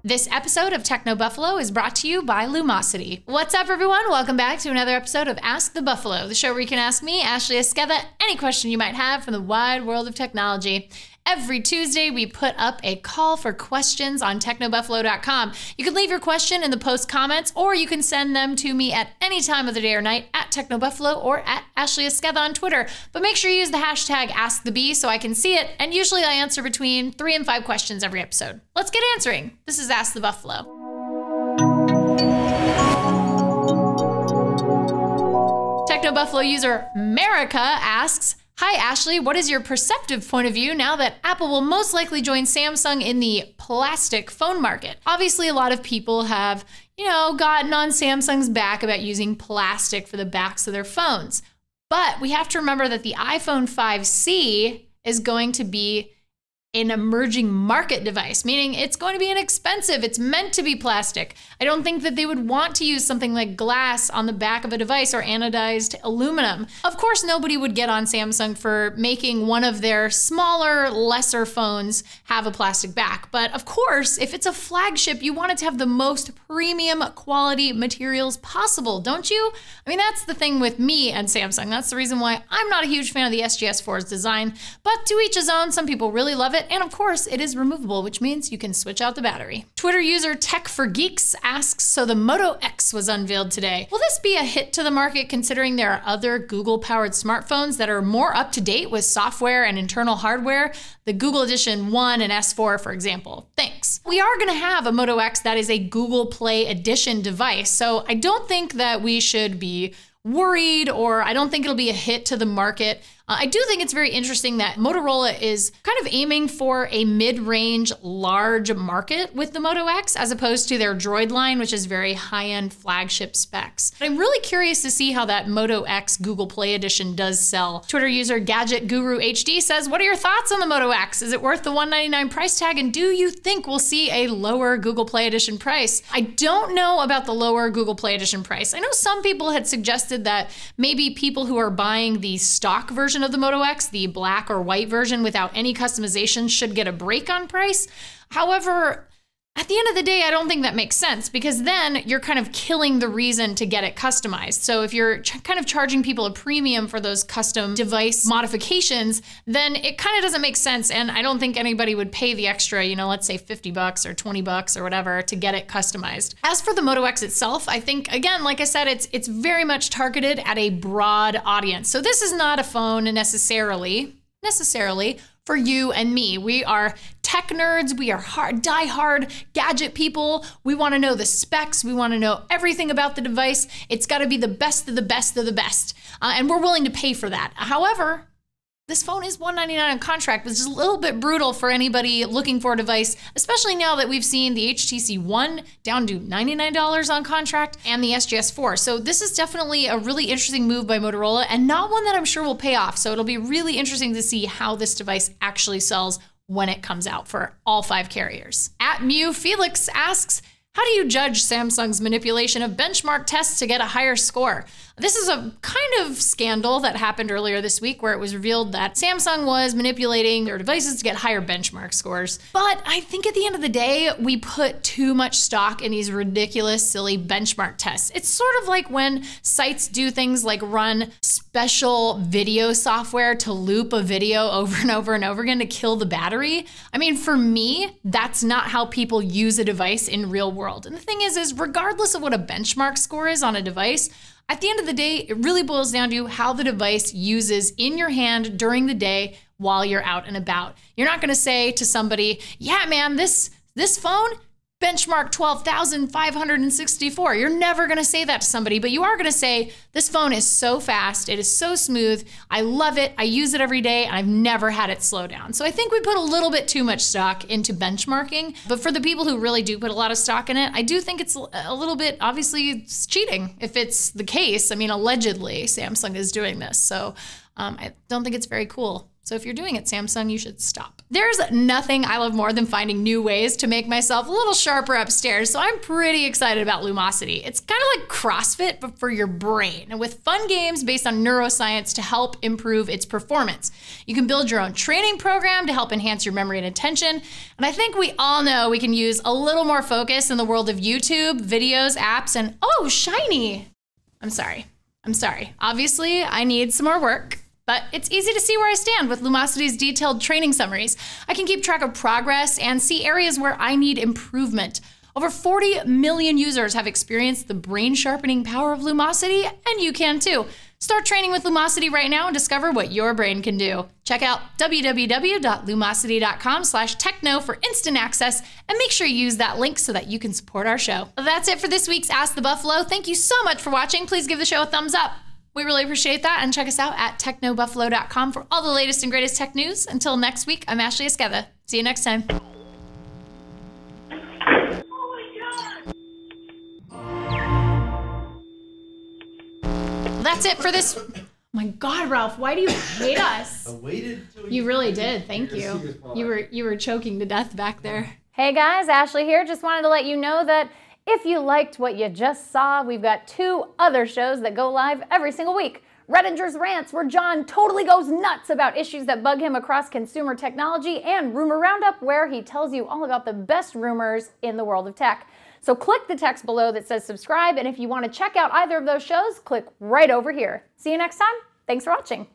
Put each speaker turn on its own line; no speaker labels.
This episode of Techno Buffalo is brought to you by Lumosity. What's up, everyone? Welcome back to another episode of Ask the Buffalo, the show where you can ask me, Ashley Esqueda, any question you might have from the wide world of technology. Every Tuesday, we put up a call for questions on technobuffalo.com. You can leave your question in the post comments, or you can send them to me at any time of the day or night at technobuffalo or at Ashley Esqueda on Twitter. But make sure you use the hashtag AskTheBee so I can see it, and usually I answer between 3 and 5 questions every episode. Let's get answering. This is Ask the Buffalo. Techno Buffalo user America asks, "Hi Ashley, what is your perceptive point of view now that Apple will most likely join Samsung in the plastic phone market? Obviously, a lot of people have, gotten on Samsung's back about using plastic for the backs of their phones. But we have to remember that the iPhone 5C is going to be an emerging market device, meaning it's going to be inexpensive. It's meant to be plastic. I don't think that they would want to use something like glass on the back of a device or anodized aluminum. Of course, nobody would get on Samsung for making one of their smaller, lesser phones have a plastic back. But of course, if it's a flagship, you want it to have the most premium quality materials possible, don't you? I mean, that's the thing with me and Samsung. That's the reason why I'm not a huge fan of the SGS4's design, but to each his own. Some people really love it. And of course, it is removable, which means you can switch out the battery. Twitter user Tech for Geeks asks, so the Moto-X was unveiled today. Will this be a hit to the market considering there are other Google-powered smartphones that are more up-to-date with software and internal hardware? The Google Edition 1 and S4, for example. Thanks. We are going to have a Moto-X that is a Google Play Edition device, so I don't think that we should be worried, or I don't think it'll be a hit to the market. I do think it's very interesting that Motorola is kind of aiming for a mid-range large market with the Moto-X as opposed to their Droid line, which is very high-end flagship specs. But I'm really curious to see how that Moto-X Google Play Edition does sell. Twitter user Gadget Guru HD says, what are your thoughts on the Moto-X? Is it worth the $199 price tag? And do you think we'll see a lower Google Play Edition price? I don't know about the lower Google Play Edition price. I know some people had suggested that maybe people who are buying the stock version of the Moto-X, the black or white version without any customization, should get a break on price. However, at the end of the day, I don't think that makes sense, because then you're kind of killing the reason to get it customized. So if you're kind of charging people a premium for those custom device modifications, then it kind of doesn't make sense. And I don't think anybody would pay the extra, let's say $50 or $20 or whatever to get it customized. As for the Moto-X itself, I think, again, like I said, it's very much targeted at a broad audience. So this is not a phone necessarily for you and me. We are tech nerds. We are die-hard gadget people. We want to know the specs. We want to know everything about the device. It's got to be the best of the best of the best. And we're willing to pay for that. However, this phone is $199 on contract, which is a little bit brutal for anybody looking for a device, especially now that we've seen the HTC One down to $99 on contract and the SGS4. So this is definitely a really interesting move by Motorola, and not one that I'm sure will pay off. So it'll be really interesting to see how this device actually sells when it comes out for all 5 carriers. At Mew Felix asks, how do you judge Samsung's manipulation of benchmark tests to get a higher score? This is a kind of scandal that happened earlier this week where it was revealed that Samsung was manipulating their devices to get higher benchmark scores. But I think at the end of the day, we put too much stock in these ridiculous, silly benchmark tests. It's sort of like when sites do things like run special video software to loop a video over and over and over again to kill the battery. I mean, for me, that's not how people use a device in real world. And the thing is regardless of what a benchmark score is on a device, at the end of the day, it really boils down to how the device uses in your hand during the day while you're out and about. You're not going to say to somebody, yeah, man, this phone benchmark 12,564. You're never going to say that to somebody, but you are going to say, this phone is so fast. It is so smooth. I love it. I use it every day. And I've never had it slow down. So I think we put a little bit too much stock into benchmarking, but for the people who really do put a lot of stock in it, I do think it's a little bit, obviously it's cheating if it's the case. I mean, allegedly Samsung is doing this. So I don't think it's very cool. So if you're doing it, Samsung, you should stop. There's nothing I love more than finding new ways to make myself a little sharper upstairs, so I'm pretty excited about Lumosity. It's kind of like CrossFit, but for your brain, and with fun games based on neuroscience to help improve its performance. You can build your own training program to help enhance your memory and attention, and I think we all know we can use a little more focus in the world of YouTube, videos, apps, and oh, shiny! I'm sorry. Obviously, I need some more work. But it's easy to see where I stand with Lumosity's detailed training summaries. I can keep track of progress and see areas where I need improvement. Over 40 million users have experienced the brain-sharpening power of Lumosity, and you can too. Start training with Lumosity right now and discover what your brain can do. Check out www.lumosity.com/techno for instant access, and make sure you use that link so that you can support our show. That's it for this week's Ask the Buffalo. Thank you so much for watching. Please give the show a thumbs up. We really appreciate that, and check us out at technobuffalo.com for all the latest and greatest tech news. Until next week, I'm Ashley Esqueda. See you next time. That's it for this. Oh my God, Ralph, why do you hate us?
I waited till
you really did. Thank you. You were choking to death back there.
Hey guys, Ashley here. Just wanted to let you know that if you liked what you just saw, we've got 2 other shows that go live every single week. Redinger's Rants, where John totally goes nuts about issues that bug him across consumer technology, and Rumor Roundup, where he tells you all about the best rumors in the world of tech. So click the text below that says subscribe, and if you want to check out either of those shows, click right over here. See you next time. Thanks for watching.